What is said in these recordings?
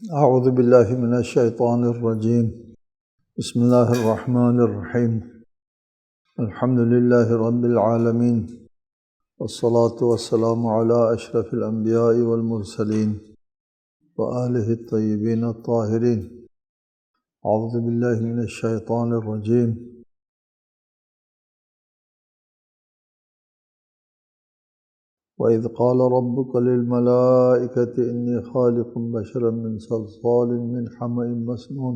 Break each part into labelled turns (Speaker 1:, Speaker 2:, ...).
Speaker 1: اعوذ باللہ من الشیطان الرجیم بسم اللہ الرحمن الرحیم الحمد للہ رب العالمین والصلاة والسلام علی اشرف الانبیاء والمرسلین وآلہ الطیبین الطاہرین۔ اعوذ باللہ من الشیطان الرجیم وَإِذْ قَالَ رَبُّكَ لِلْمَلَائِكَةِ إِنِّي خَالِقٌ بَشَرًا مِنْ صَلْصَالٍ مِنْ حَمَإٍ مَسْنُونٍ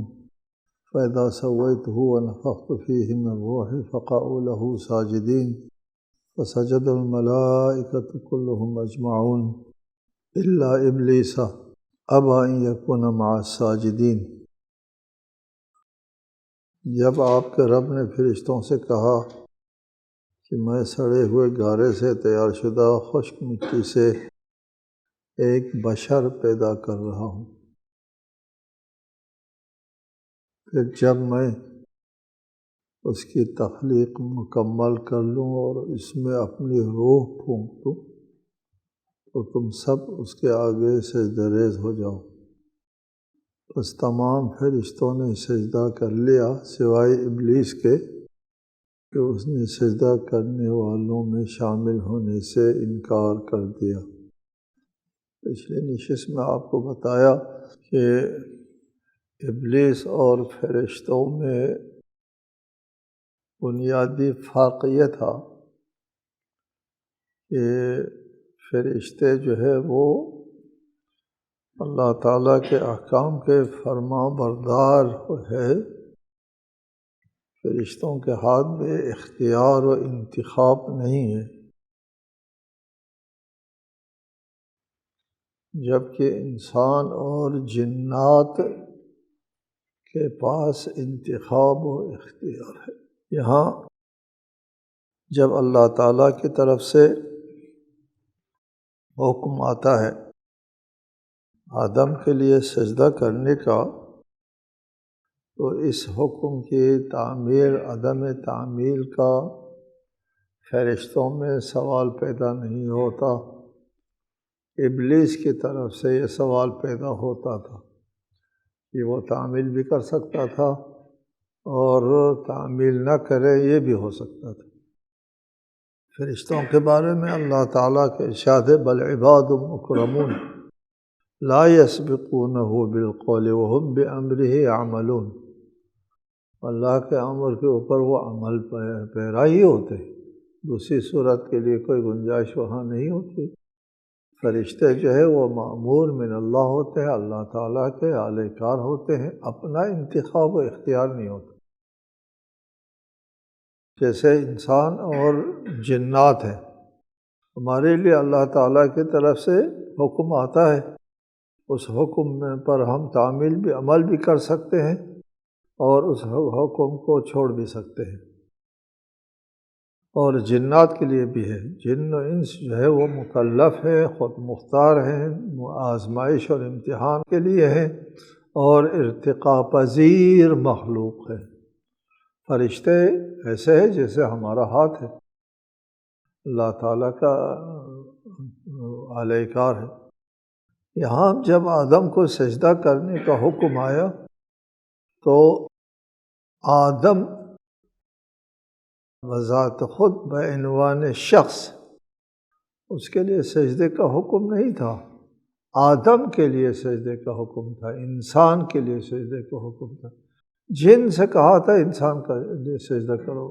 Speaker 1: فَإِذَا سَوَّيْتُهُ وَنَفَخْتُ فِيهِ مِنْ رُوحِي فَقَعُوا لَهُ سَاجِدِينَ فَسَجَدَ الْمَلَائِكَةُ كُلُّهُمْ أَجْمَعُونَ إِلَّا إِبْلِيسَ أَبَى أَنْ يَكُونَ مَعَ السَّاجِدِينَ۔ جب آپ کے رب نے فرشتوں سے کہا کہ میں سڑے ہوئے گارے سے تیار شدہ خشک مٹی سے ایک بشر پیدا کر رہا ہوں، پھر جب میں اس کی تخلیق مکمل کر لوں اور اس میں اپنی روح پھونک دوں تو تم سب اس کے آگے سجدہ ریز ہو جاؤ۔ بس تمام فرشتوں نے سجدہ کر لیا سوائے ابلیس کے کہ اس نے سجدہ کرنے والوں میں شامل ہونے سے انکار کر دیا۔ پچھلے نشست میں آپ کو بتایا کہ ابلیس اور فرشتوں میں بنیادی فرق یہ تھا کہ فرشتے جو ہے وہ اللہ تعالیٰ کے احکام کے فرما بردار ہے، فرشتوں کے ہاتھ میں اختیار و انتخاب نہیں ہے، جبکہ انسان اور جنات کے پاس انتخاب و اختیار ہے۔ یہاں جب اللہ تعالیٰ کی طرف سے حکم آتا ہے آدم کے لیے سجدہ کرنے کا، تو اس حکم کی تعمیل عدم تعمیل کا فرشتوں میں سوال پیدا نہیں ہوتا، ابلیس کی طرف سے یہ سوال پیدا ہوتا تھا کہ وہ تعمیل بھی کر سکتا تھا اور تعمیل نہ کرے یہ بھی ہو سکتا تھا۔ فرشتوں کے بارے میں اللہ تعالیٰ کے ارشاد ہے بل عباد مکرمون لا یسبقونہ بالقول وهم بامرہ یعملون۔ اللہ کے امر کے اوپر وہ عمل پیرا ہی ہوتے، دوسری صورت کے لیے کوئی گنجائش وہاں نہیں ہوتی۔ فرشتے جو ہے وہ مأمور من اللہ ہوتے ہیں، اللہ تعالیٰ کے اعلی کار ہوتے ہیں، اپنا انتخاب و اختیار نہیں ہوتا، جیسے انسان اور جنات ہیں۔ ہمارے لیے اللہ تعالیٰ کی طرف سے حکم آتا ہے، اس حکم پر ہم تعمیل بھی عمل بھی کر سکتے ہیں اور اس حکم کو چھوڑ بھی سکتے ہیں، اور جنات کے لیے بھی ہے۔ جن و انس جو ہے وہ مکلف ہے، خود مختار ہیں، آزمائش اور امتحان کے لیے ہیں اور ارتقاء پذیر مخلوق ہے۔ فرشتے ایسے ہیں جیسے ہمارا ہاتھ ہے، اللہ تعالیٰ کا اعلی کار ہے۔ یہاں جب آدم کو سجدہ کرنے کا حکم آیا تو آدم بذات خود بعنوان شخص اس کے لیے سجدے کا حکم نہیں تھا، آدم کے لیے سجدے کا حکم تھا، انسان کے لیے سجدے کا حکم تھا۔ جن سے کہا تھا انسان کا لیے سجدہ کرو،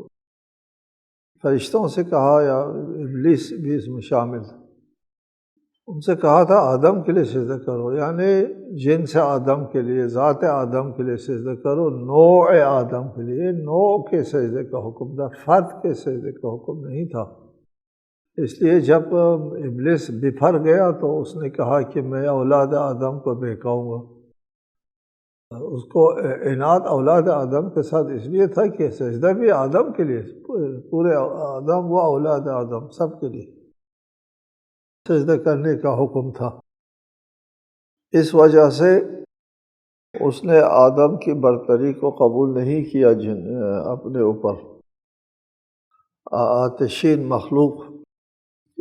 Speaker 1: فرشتوں سے کہا یا ابلیس بھی اس میں شامل تھا، ان سے کہا تھا آدم کے لیے سجدہ کرو، یعنی جن سے آدم کے لیے، ذات آدم کے لیے سجدہ کرو، نوع آدم کے لیے، نوع کے سجدے کا حکم تھا، فرد کے سجدے کا حکم نہیں تھا۔ اس لیے جب ابلیس بپھر گیا تو اس نے کہا کہ میں اولاد آدم کو بہکاؤں گا۔ اس کو عناد اولاد آدم کے ساتھ اس لیے تھا کہ سجدہ بھی آدم کے لیے، پورے آدم و اولاد آدم سب کے لیے سجدہ کرنے کا حکم تھا۔ اس وجہ سے اس نے آدم کی برتری کو قبول نہیں کیا اپنے اوپر، آتشین مخلوق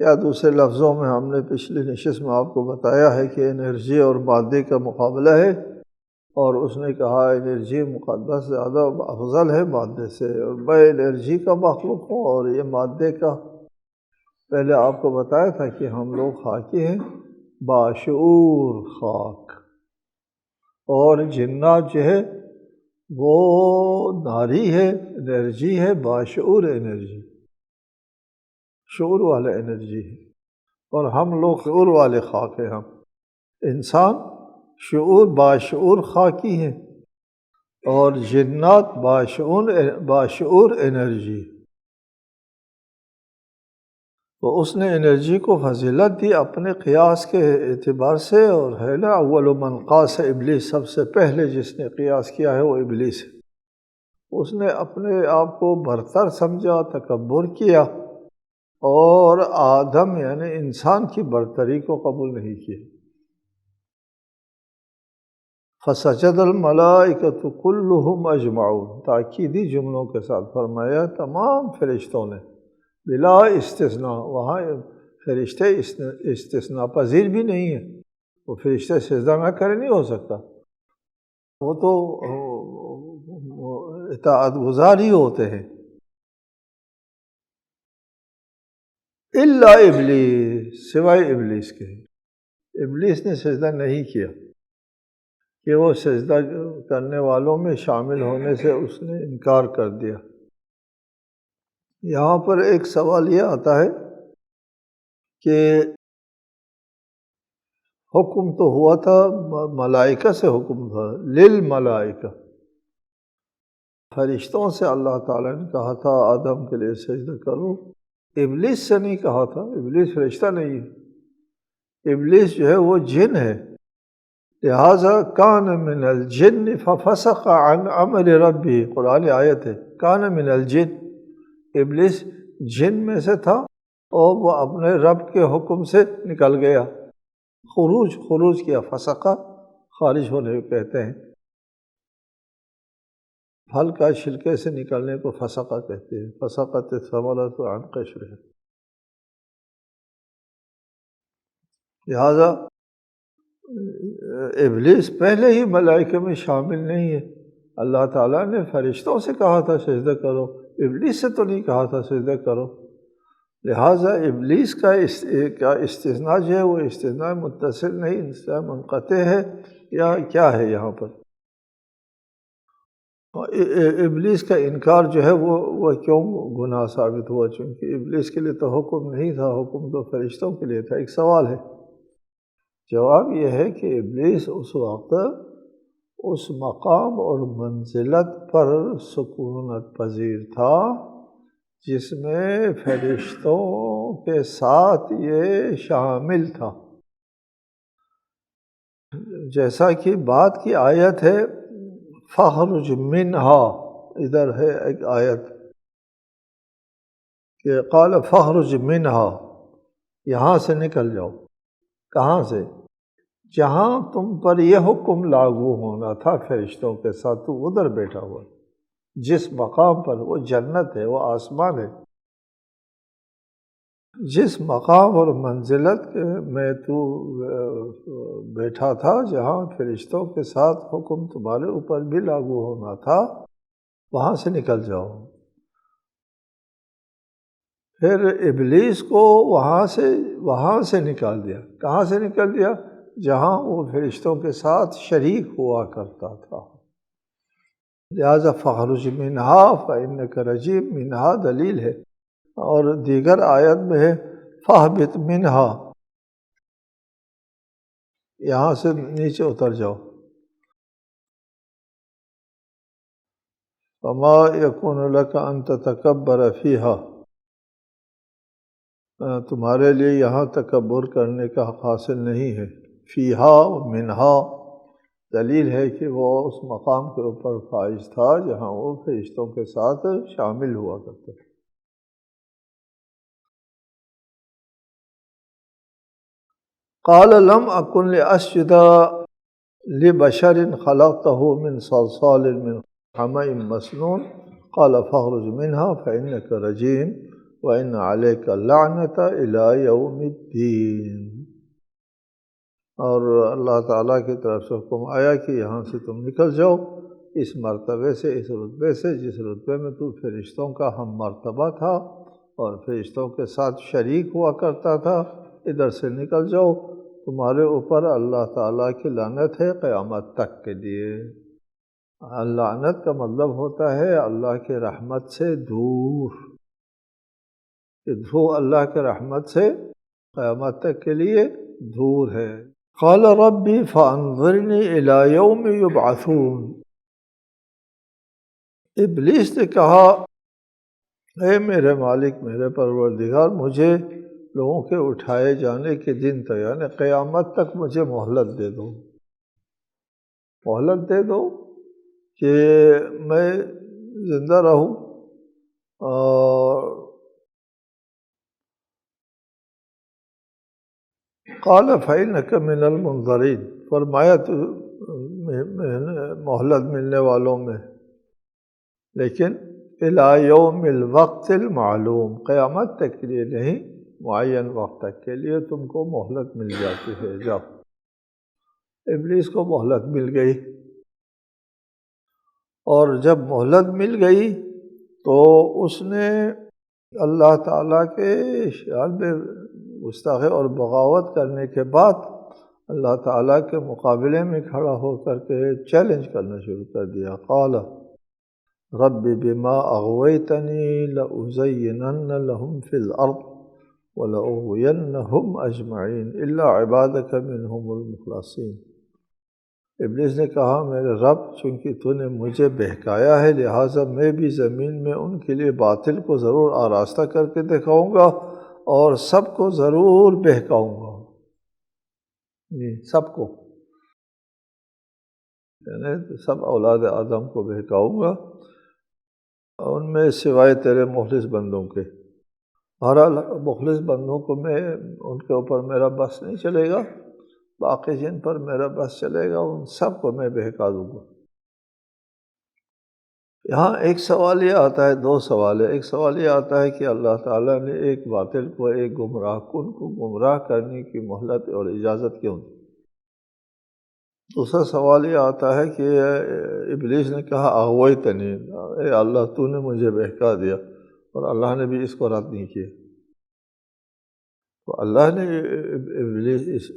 Speaker 1: یا دوسرے لفظوں میں ہم نے پچھلی نشست میں آپ کو بتایا ہے کہ انرجی اور مادے کا مقابلہ ہے، اور اس نے کہا انرجی مقدس زیادہ افضل ہے مادے سے، اور میں انرجی کا مخلوق ہوں اور یہ مادے کا۔ پہلے آپ کو بتایا تھا کہ ہم لوگ خاکی ہیں، باشعور خاک، اور جنات جو ہے وہ ناری ہے، انرجی ہے، باشعور انرجی، شعور والا انرجی ہے، اور ہم لوگ شعور والے خاک ہیں۔ ہم انسان شعور باشعور خاکی ہیں، اور جنات باشعور انرجی۔ تو اس نے انرجی کو فضیلت دی اپنے قیاس کے اعتبار سے، اور ہے نا اول من قاس ابلیس، سب سے پہلے جس نے قیاس کیا ہے وہ ابلیس ہے۔ اس نے اپنے آپ کو برتر سمجھا، تکبر کیا، اور آدم یعنی انسان کی برتری کو قبول نہیں کیا۔ فسجد الملائکۃ کلہم اجمعون، تاکیدی جملوں کے ساتھ فرمایا تمام فرشتوں نے بلا استثناء۔ وہاں فرشتے استثناء پذیر بھی نہیں ہیں، وہ فرشتے سجدہ نہ کرے نہیں ہو سکتا، وہ تو اطاعت گزار ہی ہوتے ہیں۔ الا ابلیس، سوائے ابلیس کے، ابلیس نے سجدہ نہیں کیا، کہ وہ سجدہ کرنے والوں میں شامل ہونے سے اس نے انکار کر دیا۔ یہاں پر ایک سوال یہ آتا ہے کہ حکم تو ہوا تھا ملائکہ سے، حکم تھا للملائکہ، فرشتوں سے اللہ تعالیٰ نے کہا تھا آدم کے لیے سجدہ کرو، ابلیس سے نہیں کہا تھا۔ ابلیس فرشتہ نہیں ہے، ابلیس جو ہے وہ جن ہے، لہذا کان من الجن ففسق عن امر ربی، قرآن آیت ہے، کان من الجن، ابلیس جن میں سے تھا اور وہ اپنے رب کے حکم سے نکل گیا، خروج کیا، فسقہ خارج ہونے کو کہتے ہیں، پھل کا چھلکے سے نکلنے کو فسقہ کہتے ہیں، فسقت الثمرۃ عن قشرها۔ لہذا ابلیس پہلے ہی ملائکہ میں شامل نہیں ہے، اللہ تعالیٰ نے فرشتوں سے کہا تھا سجدہ کرو، ابلیس سے تو نہیں کہا تھا سجدہ کرو، لہٰذا ابلیس کا استثناء جو ہے وہ استثناء متصل نہیں، استثناء منقطع ہے، یا کیا ہے یہاں پر؟ ابلیس کا انکار جو ہے وہ کیوں گناہ ثابت ہوا؟ چونکہ ابلیس کے لیے تو حکم نہیں تھا، حکم تو فرشتوں کے لیے تھا۔ ایک سوال ہے، جواب یہ ہے کہ ابلیس اس وقت اس مقام اور منزلت پر سکونت پذیر تھا جس میں فرشتوں کے ساتھ یہ شامل تھا، جیسا کہ بعد کی آیت ہے فَاخْرُجْ مِنْهَا، ادھر ہے ایک آیت کہ قال فَاخْرُجْ مِنْهَا، یہاں سے نکل جاؤ۔ کہاں سے؟ جہاں تم پر یہ حکم لاگو ہونا تھا فرشتوں کے ساتھ، تو ادھر بیٹھا ہوا، جس مقام پر، وہ جنت ہے، وہ آسمان ہے، جس مقام اور منزلت میں تو بیٹھا تھا، جہاں فرشتوں کے ساتھ حکم تمہارے اوپر بھی لاگو ہونا تھا، وہاں سے نکل جاؤ۔ پھر ابلیس کو وہاں سے نکال دیا۔ کہاں سے نکال دیا؟ جہاں وہ فرشتوں کے ساتھ شریک ہوا کرتا تھا۔ لہذا فَاخْرُجْ مِنْهَا فَإِنَّكَ رَجِيمٌ، منہا دلیل ہے، اور دیگر آیت میں ہے فَاهْبِطْ مِنْهَا، یہاں سے نیچے اتر جاؤ۔ وَمَا يَكُونُ لَكَ أَن تَتَكَبَّرَ فِيهَا، تمہارے لیے یہاں تکبر کرنے کا حق حاصل نہیں ہے۔ فیہا منہا دلیل ہے کہ وہ اس مقام کے اوپر فائز تھا جہاں وہ فرشتوں کے ساتھ شامل ہوا کرتا تھا۔ قال لم أكن لأسجد لبشر خلقته من صلصال من حمأ مسنون قال فاخرج منها فإنك رجيم وَإِنَّ عَلَيْكَ اللَّعْنَةَ إِلَىٰ يَوْمِ الدِّينِ۔ اور اللہ تعالیٰ کی طرف سے حکم آیا کہ یہاں سے تم نکل جاؤ اس مرتبے سے، اس رتبے سے جس رتبے میں تو فرشتوں کا ہم مرتبہ تھا اور فرشتوں کے ساتھ شریک ہوا کرتا تھا، ادھر سے نکل جاؤ، تمہارے اوپر اللہ تعالیٰ کی لعنت ہے قیامت تک کے لیے۔ لعنت کا مطلب ہوتا ہے اللہ کے رحمت سے دور، کہ وہ اللہ کے رحمت سے قیامت تک کے لیے دور ہے۔ قال ربی فانظرنی الی یوم یبعثون۔ ابلیس نے کہا اے میرے مالک، میرے پروردگار، مجھے لوگوں کے اٹھائے جانے کے دن تک، یعنی قیامت تک مجھے مہلت دے دو، مہلت دے دو کہ میں زندہ رہوں۔ اور قال فإنك من المنظرین، فرمایا تو مہلت ملنے والوں میں، لیکن الی یوم الوقت المعلوم، قیامت تک کے لیے نہیں، معین وقت تک کے لیے تم کو مہلت مل جاتی ہے، جاؤ۔ ابلیس کو مہلت مل گئی، اور جب مہلت مل گئی تو اس نے اللہ تعالیٰ کے شان میں گستاخی اور بغاوت کرنے کے بعد اللہ تعالیٰ کے مقابلے میں کھڑا ہو کر کے چیلنج کرنا شروع کر دیا۔ قال رب بما اغویتنی لأزینن لهم فی الارض ولأغوینہم اجمعین الا عبادک منہم المخلصین۔ ابلیس نے کہا میرے رب، چونکہ تو نے مجھے بہکایا ہے لہٰذا میں بھی زمین میں ان کے لیے باطل کو ضرور آراستہ کر کے دکھاؤں گا اور سب کو ضرور بہکاؤں گا، سب کو، یعنی سب اولاد آدم کو بہکاؤں گا، ان میں سوائے تیرے مخلص بندوں کے۔ بہرحال مخلص بندوں کو میں ان کے اوپر میرا بس نہیں چلے گا، باقی جن پر میرا بس چلے گا ان سب کو میں بہکا دوں گا۔ یہاں ایک سوال یہ آتا ہے، دو سوال ہے۔ ایک سوال یہ آتا ہے کہ اللہ تعالیٰ نے ایک باطل کو، ایک گمراہ کن کو گمراہ کرنے کی مہلت اور اجازت کیوں دی؟ دوسرا سوال یہ آتا ہے کہ ابلیس نے کہا اغویتنی، اے اللہ تو نے مجھے بہکا دیا، اور اللہ نے بھی اس کو رد نہیں کیا۔ تو اللہ نے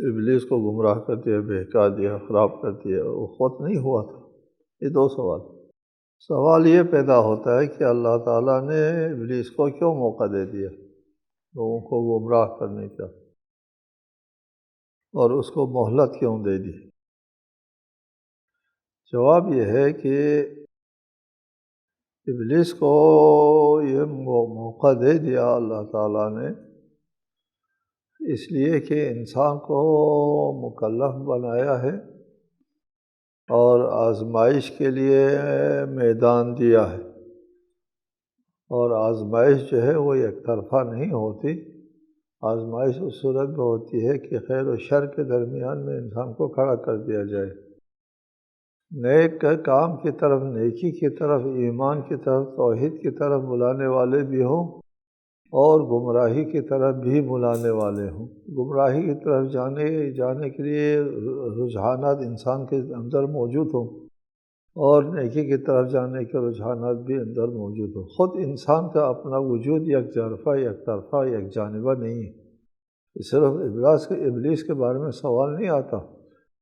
Speaker 1: ابلیس کو گمراہ کر دیا، بہکا دیا، خراب کر دیا، وہ خود نہیں ہوا تھا۔ یہ دو سوال۔ سوال یہ پیدا ہوتا ہے کہ اللہ تعالیٰ نے ابلیس کو کیوں موقع دے دیا لوگوں کو گمراہ کرنے کا، اور اس کو مہلت کیوں دے دی؟ جواب یہ ہے کہ ابلیس کو یہ موقع دے دیا اللہ تعالیٰ نے اس لیے کہ انسان کو مکلف بنایا ہے اور آزمائش کے لیے میدان دیا ہے، اور آزمائش جو ہے وہ یک طرفہ نہیں ہوتی۔ آزمائش اس صورت میں ہوتی ہے کہ خیر و شر کے درمیان میں انسان کو کھڑا کر دیا جائے، نیک کام کی طرف، نیکی کی طرف، ایمان کی طرف، توحید کی طرف بلانے والے بھی ہوں اور گمراہی کی طرف بھی بلانے والے ہوں۔ گمراہی کی طرف جانے کے لیے رجحانات انسان کے اندر موجود ہوں، اور نیکی کی طرف جانے کے رجحانات بھی اندر موجود ہوں۔ خود انسان کا اپنا وجود یک طرفہ، یک جانبہ نہیں ہے۔ صرف ابلیس کے بارے میں سوال نہیں آتا،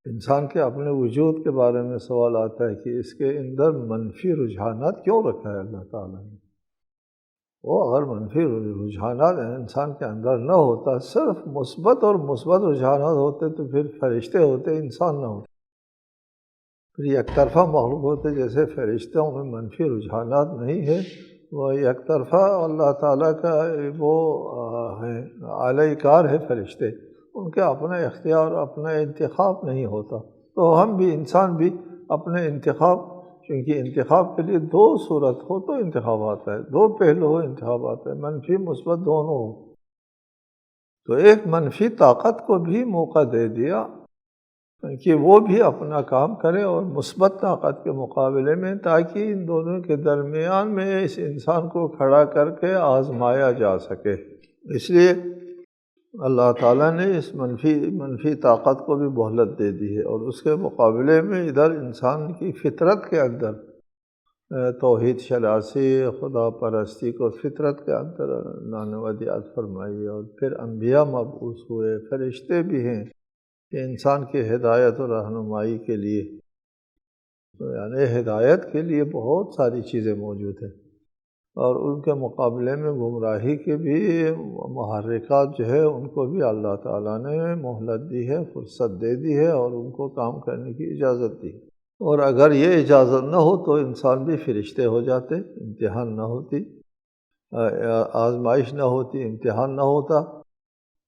Speaker 1: انسان کے اپنے وجود کے بارے میں سوال آتا ہے کہ اس کے اندر منفی رجحانات کیوں رکھا ہے اللہ تعالیٰ نے۔ وہ اگر منفی رجحانات انسان کے اندر نہ ہوتا، صرف مثبت رجحانات ہوتے تو پھر فرشتے ہوتے، انسان نہ ہوتے، پھر یک طرفہ مخلوق ہوتے۔ جیسے فرشتوں میں منفی رجحانات نہیں ہے، وہ یک طرفہ اللہ تعالیٰ کا وہ ہے، اعلی کار ہے فرشتے، ان کے اپنا اختیار، اپنا انتخاب نہیں ہوتا۔ تو ہم بھی، انسان بھی اپنے انتخاب، کیونکہ انتخاب کے لیے دو صورت ہو تو انتخاب آتا ہے، دو پہلو ہو انتخاب آتا ہے، منفی مثبت دونوں ہو۔ تو ایک منفی طاقت کو بھی موقع دے دیا کہ وہ بھی اپنا کام کرے اور مثبت طاقت کے مقابلے میں، تاکہ ان دونوں کے درمیان میں اس انسان کو کھڑا کر کے آزمایا جا سکے۔ اس لیے اللہ تعالیٰ نے اس منفی طاقت کو بھی مہلت دے دی ہے، اور اس کے مقابلے میں ادھر انسان کی فطرت کے اندر توحید شناسی، خدا پرستی کو فطرت کے اندر نانوادیات فرمائی، اور پھر انبیاء مبعوث ہوئے، فرشتے بھی ہیں کہ انسان کی ہدایت و رہنمائی کے لیے، یعنی ہدایت کے لیے بہت ساری چیزیں موجود ہیں، اور ان کے مقابلے میں گمراہی کے بھی محرکات جو ہے ان کو بھی اللہ تعالیٰ نے مہلت دی ہے، فرصت دے دی ہے، اور ان کو کام کرنے کی اجازت دی۔ اور اگر یہ اجازت نہ ہو تو انسان بھی فرشتے ہو جاتے، امتحان نہ ہوتی، آزمائش نہ ہوتی، امتحان نہ ہوتا،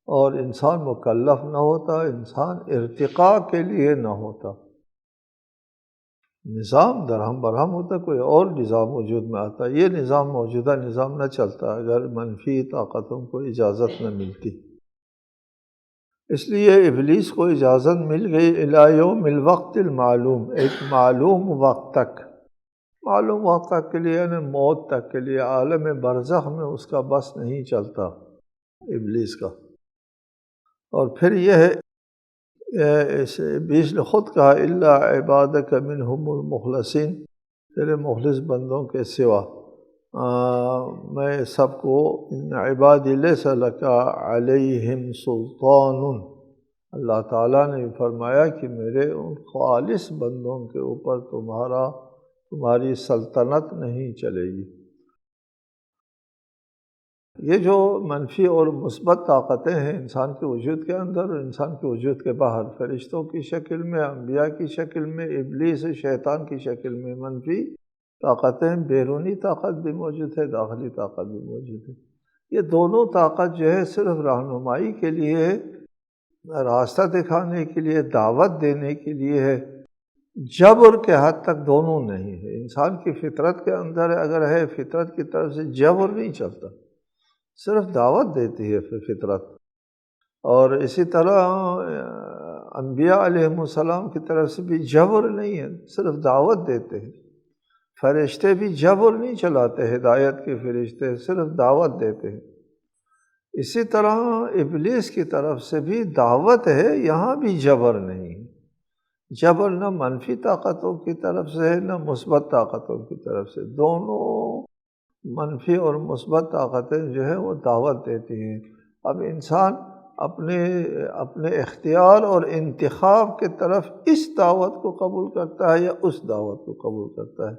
Speaker 1: اور انسان مکلف نہ ہوتا، انسان ارتقاء کے لیے نہ ہوتا، نظام درہم برہم ہوتا، کوئی اور نظام وجود میں آتا۔ یہ نظام موجودہ نظام نہ چلتا اگر منفی طاقتوں کو اجازت نہ ملتی۔ اس لیے ابلیس کو اجازت مل گئی الی یوم الوقت المعلوم، ایک معلوم وقت تک، معلوم وقت تک کے لیے، یعنی موت تک کے لیے، عالم برزخ میں اس کا بس نہیں چلتا ابلیس کا۔ اور پھر یہ ہے ابلیس نے خود کہا الا عبادک منہم المخلصین، تیرے مخلص بندوں کے سوا میں سب کو، ان عبادی لیس لک علیہم سلطان، اللہ تعالیٰ نے فرمایا کہ میرے ان خالص بندوں کے اوپر تمہاری سلطنت نہیں چلے گی۔ یہ جو منفی اور مثبت طاقتیں ہیں انسان کے وجود کے اندر اور انسان کے وجود کے باہر، فرشتوں کی شکل میں، انبیاء کی شکل میں، ابلیس شیطان کی شکل میں منفی طاقتیں، بیرونی طاقت بھی موجود ہے، داخلی طاقت بھی موجود ہے۔ یہ دونوں طاقت جو ہے صرف رہنمائی کے لیے، راستہ دکھانے کے لیے، دعوت دینے کے لیے ہے، جبر کے حد تک دونوں نہیں ہے۔ انسان کی فطرت کے اندر اگر ہے، فطرت کی طرف سے جبر نہیں چلتا، صرف دعوت دیتی ہے فطرت۔ اور اسی طرح انبیاء علیہ السلام کی طرف سے بھی جبر نہیں ہے، صرف دعوت دیتے ہیں۔ فرشتے بھی جبر نہیں چلاتے، ہدایت کے فرشتے صرف دعوت دیتے ہیں۔ اسی طرح ابلیس کی طرف سے بھی دعوت ہے، یہاں بھی جبر نہیں ہے۔ جبر نہ منفی طاقتوں کی طرف سے ہے، نہ مثبت طاقتوں کی طرف سے، دونوں منفی اور مثبت طاقتیں جو ہے وہ دعوت دیتی ہیں۔ اب انسان اپنے اختیار اور انتخاب کے طرف اس دعوت کو قبول کرتا ہے یا اس دعوت کو قبول کرتا ہے،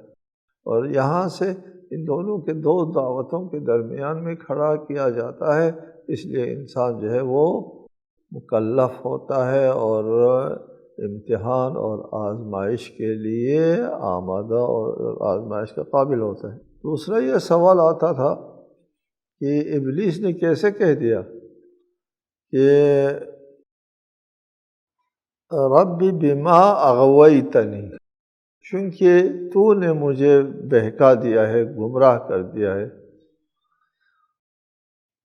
Speaker 1: اور یہاں سے ان دونوں کے دو دعوتوں کے درمیان میں کھڑا کیا جاتا ہے۔ اس لیے انسان جو ہے وہ مکلف ہوتا ہے اور امتحان اور آزمائش کے لیے آمادہ اور آزمائش کا قابل ہوتا ہے۔ دوسرا یہ سوال آتا تھا کہ ابلیس نے کیسے کہہ دیا کہ رب بما اغویتنی، چونکہ تو نے مجھے بہکا دیا ہے، گمراہ کر دیا ہے۔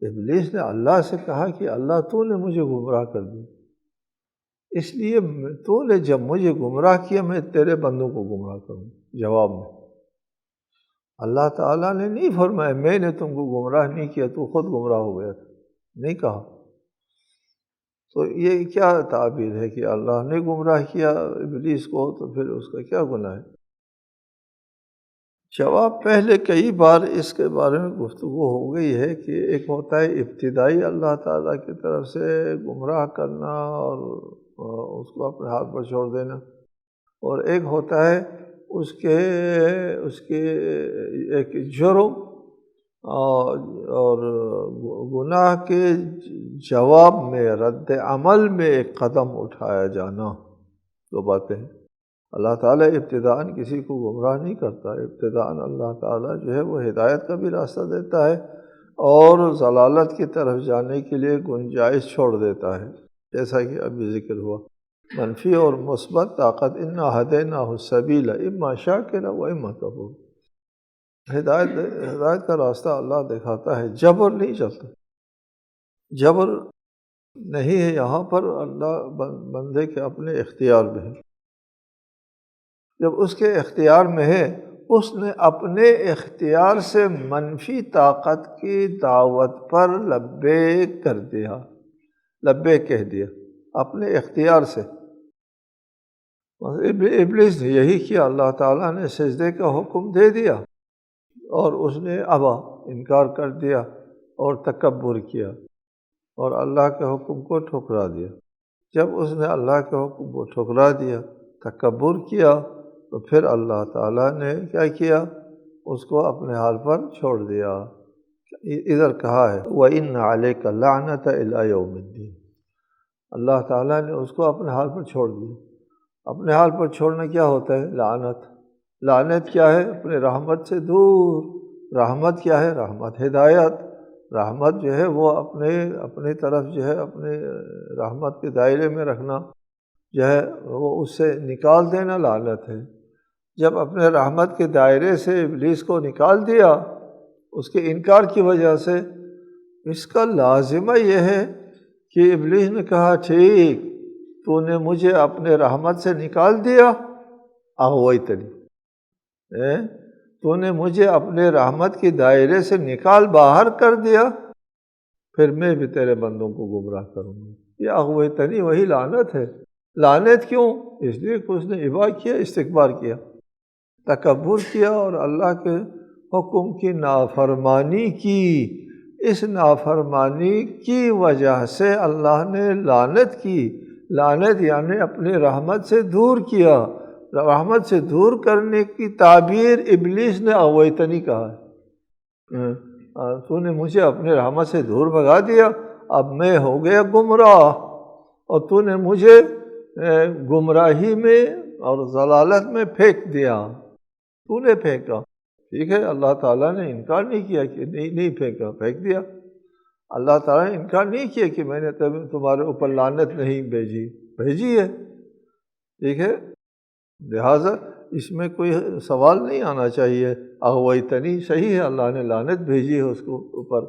Speaker 1: ابلیس نے اللہ سے کہا کہ اللہ تو نے مجھے گمراہ کر دیا، اس لیے تو نے جب مجھے گمراہ کیا میں تیرے بندوں کو گمراہ کروں۔ جواب میں اللہ تعالیٰ نے نہیں فرمایا میں نے تم کو گمراہ نہیں کیا، تو خود گمراہ ہو گیا تھا، نہیں کہا۔ تو یہ کیا تعبیر ہے کہ اللہ نے گمراہ کیا ابلیس کو، تو پھر اس کا کیا گناہ ہے؟ جواب پہلے کئی بار اس کے بارے میں گفتگو ہو گئی ہے کہ ایک ہوتا ہے ابتدائی اللہ تعالیٰ کی طرف سے گمراہ کرنا اور اس کو اپنے ہاتھ پر چھوڑ دینا، اور ایک ہوتا ہے اس کے ایک جرم اور گناہ کے جواب میں، رد عمل میں ایک قدم اٹھایا جانا، دو باتیں ہیں۔ اللہ تعالیٰ ابتداءً کسی کو گمراہ نہیں کرتا، ابتداءً اللہ تعالیٰ جو ہے وہ ہدایت کا بھی راستہ دیتا ہے اور ضلالت کی طرف جانے کے لیے گنجائش چھوڑ دیتا ہے، جیسا کہ ابھی ذکر ہوا۔ منفی اور مثبت طاقت انا ہدیناہ السبیل اما شاکرا و اما کفور، ہدایت کا راستہ اللہ دکھاتا ہے، جبر نہیں چلتا۔ جبر نہیں ہے یہاں پر اللہ بندے کے اپنے اختیار میں ہے۔ جب اس کے اختیار میں ہے، اس نے اپنے اختیار سے منفی طاقت کی دعوت پر لبیک کر دیا، لبیک کہہ دیا اپنے اختیار سے۔ ابلیس نے یہی کیا، اللہ تعالیٰ نے سجدے کا حکم دے دیا اور اس نے ابا، انکار کر دیا اور تکبر کیا اور اللہ کے حکم کو ٹھکرا دیا۔ جب اس نے اللہ کے حکم کو ٹھکرا دیا، تکبر کیا، تو پھر اللہ تعالیٰ نے کیا کیا؟ اس کو اپنے حال پر چھوڑ دیا۔ ادھر کہا ہے وَإِنَّ عَلَيْكَ اللَّعْنَةَ إِلَىٰ يَوْمِ الدِّينِ، اللہ تعالیٰ نے اس کو اپنے حال پر چھوڑ دیا۔ اپنے حال پر چھوڑنا کیا ہوتا ہے؟ لعنت۔ لعنت کیا ہے؟ اپنے رحمت سے دور۔ رحمت کیا ہے؟ رحمت ہدایت۔ رحمت جو ہے وہ اپنے طرف جو ہے اپنے رحمت کے دائرے میں رکھنا جو ہے وہ اس سے نکال دینا لعنت ہے۔ جب اپنے رحمت کے دائرے سے ابلیس کو نکال دیا اس کے انکار کی وجہ سے، اس کا لازمہ یہ ہے کہ ابلیس نے کہا ٹھیک، تو نے مجھے اپنے رحمت سے نکال دیا، اغویتنی، تو نے مجھے اپنے رحمت کے دائرے سے نکال باہر کر دیا، پھر میں بھی تیرے بندوں کو گمراہ کروں گا۔ یہ اغویتنی وہی لعنت ہے۔ لعنت کیوں؟ اس لیے کہ اس نے ابا کیا، استکبار کیا، تکبر کیا اور اللہ کے حکم کی نافرمانی کی۔ اس نافرمانی کی وجہ سے اللہ نے لعنت کی۔ لعنت یعنی اپنی رحمت سے دور کیا۔ رحمت سے دور کرنے کی تعبیر ابلیس نے اغویتنی کہا ہے۔ تو نے مجھے اپنے رحمت سے دور بھگا دیا، اب میں ہو گیا گمراہ، اور تو نے مجھے گمراہی میں اور ضلالت میں پھینک دیا۔ تو نے پھینکا، ٹھیک ہے، اللہ تعالیٰ نے انکار نہیں کیا کہ نہیں پھینکا، پھینک دیا۔ اللہ تعالیٰ نے انکار نہیں کیا کہ میں نے تمہارے اوپر لعنت نہیں بھیجی ہے، ٹھیک ہے۔ لہٰذا اس میں کوئی سوال نہیں آنا چاہیے۔ اغویتنی صحیح ہے، اللہ نے لعنت بھیجی ہے اس کو اوپر،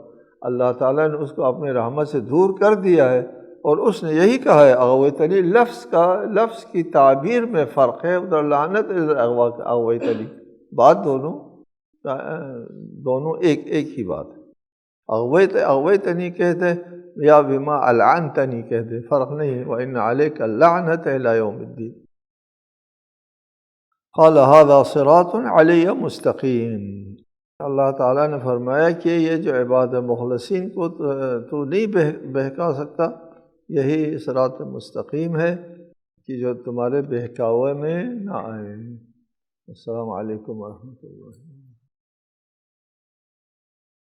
Speaker 1: اللہ تعالیٰ نے اس کو اپنے رحمت سے دور کر دیا ہے، اور اس نے یہی کہا ہے اغویتنی۔ لفظ کی تعبیر میں فرق ہے، ادھر لعنت ادھر اغویتنی، بات دونوں ایک ہی بات ہے۔ اغویتنی کہتے یا بما العنتنی کہتے، فرق نہیں ہے۔ وَإِنَّ عَلَيْكَ اللَّعْنَةَ إِلَىٰ يَوْمِ الدِّينِ قَالَ هَذَا صِرَاطٌ عَلَيَّ مُسْتَقِيمٌ۔ اللہ تعالیٰ نے فرمایا کہ یہ جو عباد مخلصین کو تو نہیں بہکا سکتا، یہی صراط مستقیم ہے کہ جو تمہارے بہکاوے میں نہ آئے۔ السلام علیکم ورحمۃ اللہ۔